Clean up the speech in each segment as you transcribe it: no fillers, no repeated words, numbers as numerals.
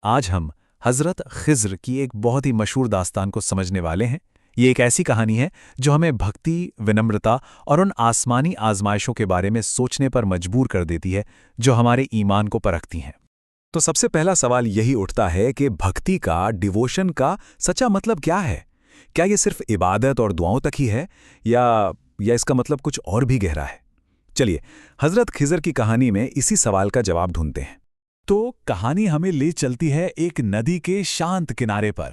आज हम हज़रत ख़िज़्र की एक बहुत ही मशहूर दास्तान को समझने वाले हैं। ये एक ऐसी कहानी है जो हमें भक्ति, विनम्रता और उन आसमानी आज़माइशों के बारे में सोचने पर मजबूर कर देती है, जो हमारे ईमान को परखती हैं। तो सबसे पहला सवाल यही उठता है कि भक्ति का, डिवोशन का सच्चा मतलब क्या है? क्या ये सिर्फ इबादत और दुआओं तक ही है या इसका मतलब कुछ और भी गहरा है? चलिए, हज़रत ख़िज़्र की कहानी में इसी सवाल का जवाब ढूंढते हैं। तो कहानी हमें ले चलती है एक नदी के शांत किनारे पर।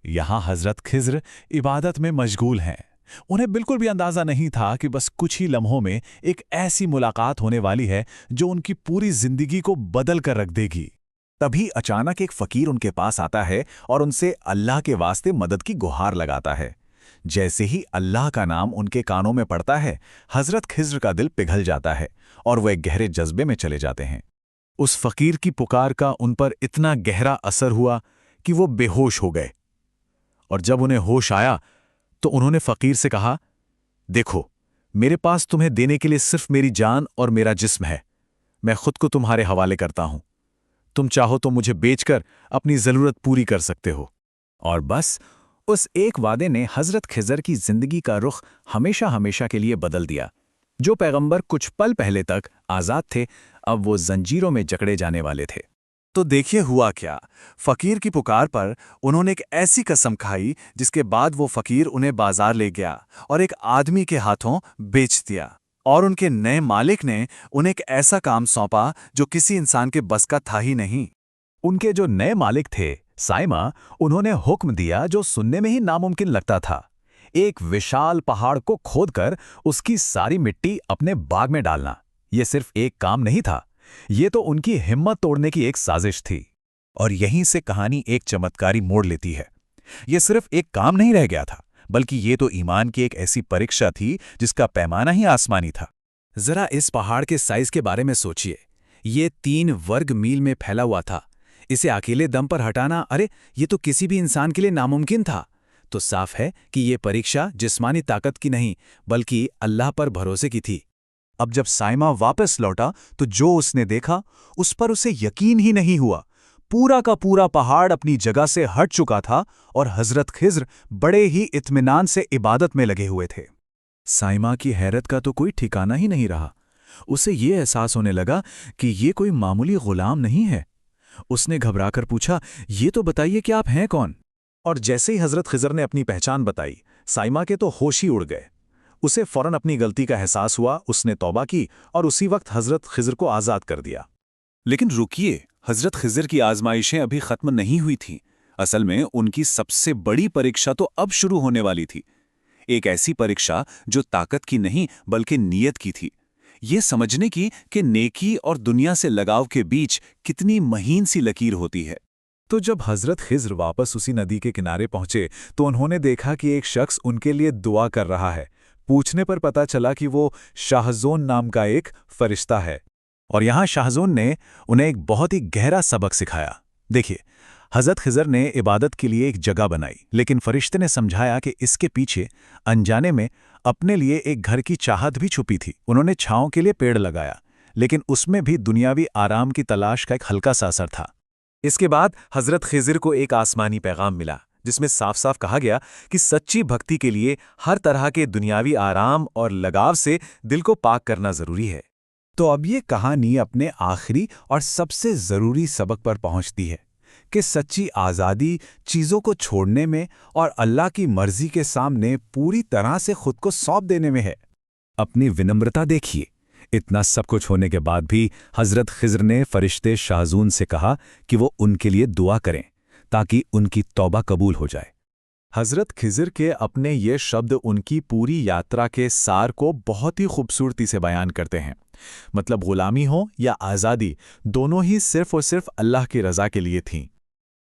यहाँ हजरत खिज़्र इबादत में मशगूल हैं। उन्हें बिल्कुल भी अंदाजा नहीं था कि बस कुछ ही लम्हों में एक ऐसी मुलाकात होने वाली है जो उनकी पूरी जिंदगी को बदल कर रख देगी। तभी अचानक एक फकीर उनके पास आता है और उनसे अल्लाह के वास्ते मदद की गुहार लगाता है। जैसे ही अल्लाह का नाम उनके कानों में पड़ता है, हजरत खिज़्र का दिल पिघल जाता है और वह एक गहरे जज्बे में चले जाते हैं। उस फकीर की पुकार का उन पर इतना गहरा असर हुआ कि वो बेहोश हो गए। और जब उन्हें होश आया तो उन्होंने फकीर से कहा, देखो, मेरे पास तुम्हें देने के लिए सिर्फ मेरी जान और मेरा जिस्म है। मैं खुद को तुम्हारे हवाले करता हूं। तुम चाहो तो मुझे बेचकर अपनी जरूरत पूरी कर सकते हो। और बस उस एक वादे ने हजरत खिज़्र की जिंदगी का रुख हमेशा हमेशा के लिए बदल दिया। जो पैगंबर कुछ पल पहले तक आज़ाद थे, अब वो जंजीरों में जकड़े जाने वाले थे। तो देखिए हुआ क्या। फकीर की पुकार पर उन्होंने एक ऐसी कसम खाई जिसके बाद वो फकीर उन्हें बाजार ले गया और एक आदमी के हाथों बेच दिया। और उनके नए मालिक ने उन्हें एक ऐसा काम सौंपा जो किसी इंसान के बस का था ही नहीं। उनके जो नए मालिक थे, साइमा, उन्होंने हुक्म दिया जो सुनने में ही नामुमकिन लगता था। एक विशाल पहाड़ को खोदकर उसकी सारी मिट्टी अपने बाग में डालना। यह सिर्फ एक काम नहीं था, ये तो उनकी हिम्मत तोड़ने की एक साजिश थी। और यहीं से कहानी एक चमत्कारी मोड़ लेती है। यह सिर्फ एक काम नहीं रह गया था, बल्कि ये तो ईमान की एक ऐसी परीक्षा थी जिसका पैमाना ही आसमानी था। जरा इस पहाड़ के साइज के बारे में सोचिए। ये 3 वर्ग मील में फैला हुआ था। इसे अकेले दम पर हटाना, अरे ये तो किसी भी इंसान के लिए नामुमकिन था। तो साफ है कि ये परीक्षा जिस्मानी ताकत की नहीं, बल्कि अल्लाह पर भरोसे की थी। अब जब साइमा वापस लौटा तो जो उसने देखा, उस पर उसे यकीन ही नहीं हुआ। पूरा का पूरा पहाड़ अपनी जगह से हट चुका था और हजरत खिज़्र बड़े ही इत्मीनान से इबादत में लगे हुए थे। साइमा की हैरत का तो कोई ठिकाना ही नहीं रहा। उसे ये एहसास होने लगा कि ये कोई मामूली गुलाम नहीं है। उसने घबराकर पूछा, ये तो बताइए कि आप हैं कौन? और जैसे ही हजरत खिज़्र ने अपनी पहचान बताई, साइमा के तो होश ही उड़ गए। उसे फौरन अपनी गलती का एहसास हुआ, उसने तौबा की और उसी वक्त हजरत खिज़्र को आज़ाद कर दिया। लेकिन रुकिए, हजरत खिज़्र की आजमाइशें अभी खत्म नहीं हुई थीं। असल में उनकी सबसे बड़ी परीक्षा तो अब शुरू होने वाली थी। एक ऐसी परीक्षा जो ताकत की नहीं बल्कि नीयत की थी। ये समझने की कि नेकी और दुनिया से लगाव के बीच कितनी महीन सी लकीर होती है। तो जब हजरत खिज़्र वापस उसी नदी के किनारे पहुंचे तो उन्होंने देखा कि एक शख्स उनके लिए दुआ कर रहा है। पूछने पर पता चला कि वो शाहज़ोन नाम का एक फरिश्ता है। और यहाँ शाहज़ोन ने उन्हें एक बहुत ही गहरा सबक सिखाया। देखिए, हज़रत खिज़्र ने इबादत के लिए एक जगह बनाई, लेकिन फरिश्ते ने समझाया कि इसके पीछे अनजाने में अपने लिए एक घर की चाहत भी छुपी थी। उन्होंने छांव के लिए पेड़ लगाया, लेकिन उसमें भी दुनियावी आराम की तलाश का एक हल्का सा असर था। इसके बाद हज़रत खिज़्र को एक आसमानी पैगाम मिला, जिसमें साफ साफ कहा गया कि सच्ची भक्ति के लिए हर तरह के दुनियावी आराम और लगाव से दिल को पाक करना जरूरी है। तो अब ये कहानी अपने आखिरी और सबसे जरूरी सबक पर पहुंचती है कि सच्ची आज़ादी चीज़ों को छोड़ने में और अल्लाह की मर्जी के सामने पूरी तरह से खुद को सौंप देने में है। अपनी विनम्रता देखिए। इतना सब कुछ होने के बाद भी हज़रत खिज़्र ने फरिश्ते शाहज़ून से कहा कि वो उनके लिए दुआ करें ताकि उनकी तौबा कबूल हो जाए। हज़रत खिज़्र के अपने ये शब्द उनकी पूरी यात्रा के सार को बहुत ही खूबसूरती से बयान करते हैं। मतलब गुलामी हो या आज़ादी, दोनों ही सिर्फ और सिर्फ अल्लाह की रज़ा के लिए थीं।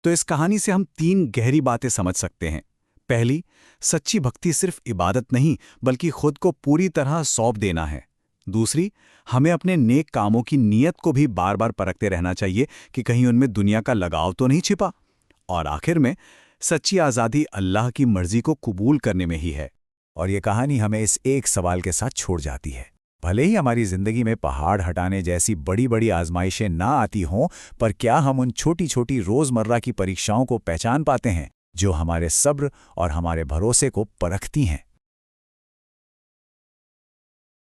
तो इस कहानी से हम 3 गहरी बातें समझ सकते हैं। पहली, सच्ची भक्ति सिर्फ इबादत नहीं बल्कि खुद को पूरी तरह सौंप देना है। दूसरी, हमें अपने नेक कामों की नीयत को भी बार बार परखते रहना चाहिए कि कहीं उनमें दुनिया का लगाव तो नहीं छिपा। और आखिर में, सच्ची आज़ादी अल्लाह की मर्जी को कबूल करने में ही है। और ये कहानी हमें इस एक सवाल के साथ छोड़ जाती है, भले ही हमारी जिंदगी में पहाड़ हटाने जैसी बड़ी बड़ी आजमाइशें ना आती हों, पर क्या हम उन छोटी छोटी रोजमर्रा की परीक्षाओं को पहचान पाते हैं जो हमारे सब्र और हमारे भरोसे को परखती हैं?